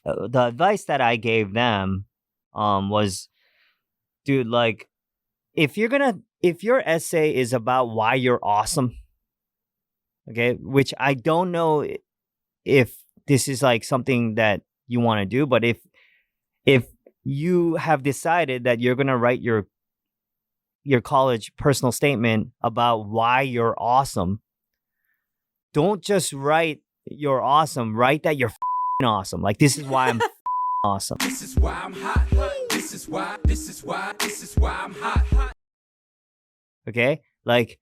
the advice that I gave them was, dude, like, if your essay is about why you're awesome, okay, which I don't know if this is like something that you want to do, but if you have decided that you're gonna write your college personal statement about why you're awesome, don't just write you're awesome. Write that you're awesome. Like, this is why I'm awesome. This is why I'm hot. This is why I'm hot. Okay? Like,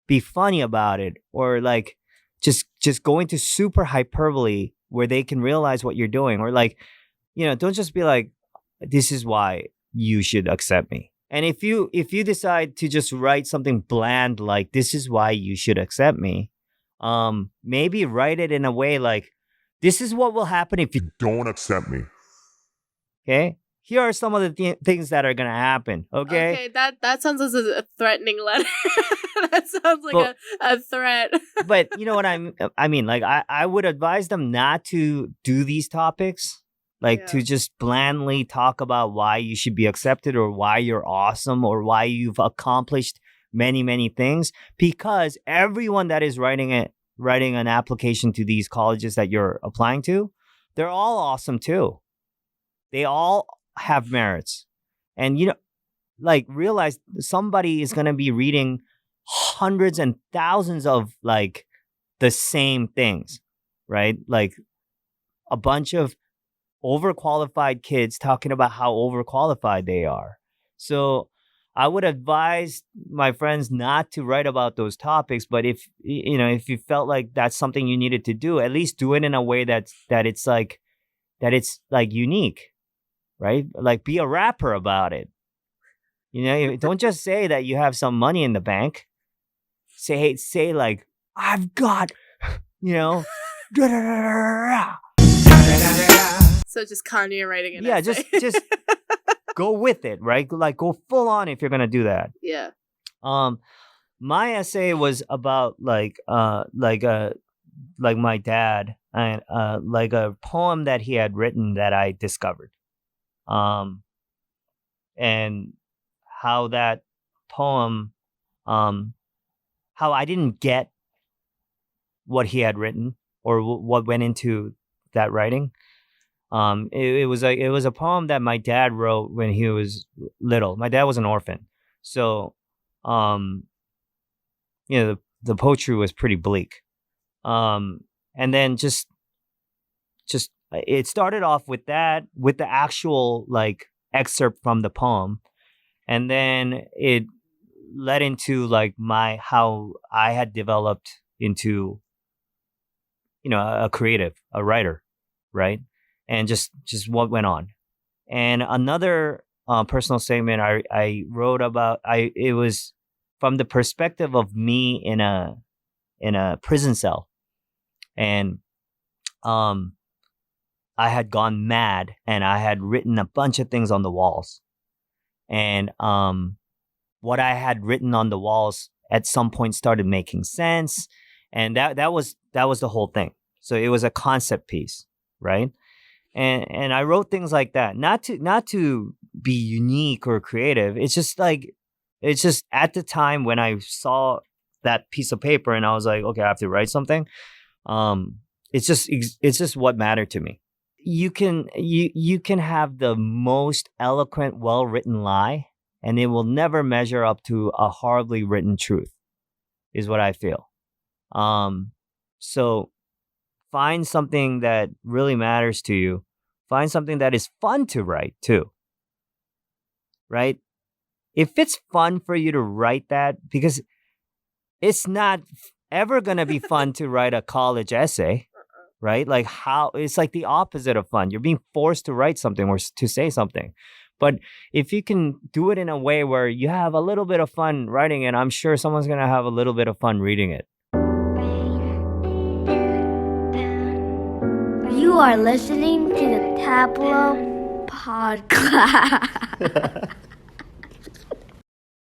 be funny about it, or like just go into super hyperbole where they can realize what you're doing, or like, don't just be like, this is why you should accept me. And if you decide to just write something bland like this is why you should accept me, maybe write it in a way like, this is what will happen if you don't accept me. Okay? Here are some of the things that are going to happen. Okay? Okay, that sounds as a threatening letter. That sounds like a threat. But you know what I mean? Like, I would advise them not to do these topics. Like, to just blandly talk about why you should be accepted, or why you're awesome, or why you've accomplished many, many things. Because everyone that is writing an application to these colleges that you're applying to, they're all awesome too. They all have merits. And, like, realize somebody is going to be reading hundreds and thousands of, like, the same things, right? Like, a bunch of overqualified kids talking about how overqualified they are. So I would advise my friends not to write about those topics. But if you felt like that's something you needed to do, at least do it in a way that it's unique, right? Like, be a rapper about it. Don't just say that you have some money in the bank. Say like, I've got, So just Kanye writing an yeah, essay. just go with it, right? Like, go full on if you're gonna do that. Yeah. My essay was about like my dad, and like a poem that he had written that I discovered, and how that poem, how I didn't get what he had written, or what went into that writing. It was a poem that my dad wrote when he was little. My dad was an orphan, so the poetry was pretty bleak. And then just it started off with that, with the actual like excerpt from the poem, and then it led into like how I had developed into a creative, a writer, right? And just what went on. And another personal statement I wrote about, it was from the perspective of me in a prison cell, and I had gone mad, and I had written a bunch of things on the walls, and what I had written on the walls at some point started making sense, and that was the whole thing. So it was a concept piece, right? And I wrote things like that, not to be unique or creative. It's just at the time when I saw that piece of paper and I was like, okay, I have to write something. It's just what mattered to me. You can have the most eloquent, well-written lie, and it will never measure up to a horribly written truth, is what I feel. So find something that really matters to you. Find something that is fun to write too, right? If it's fun for you to write that, because it's not ever going to be fun to write a college essay, right? Like, how it's like the opposite of fun. You're being forced to write something or to say something. But if you can do it in a way where you have a little bit of fun writing it, I'm sure someone's going to have a little bit of fun reading it. You are listening to the Tablo podcast.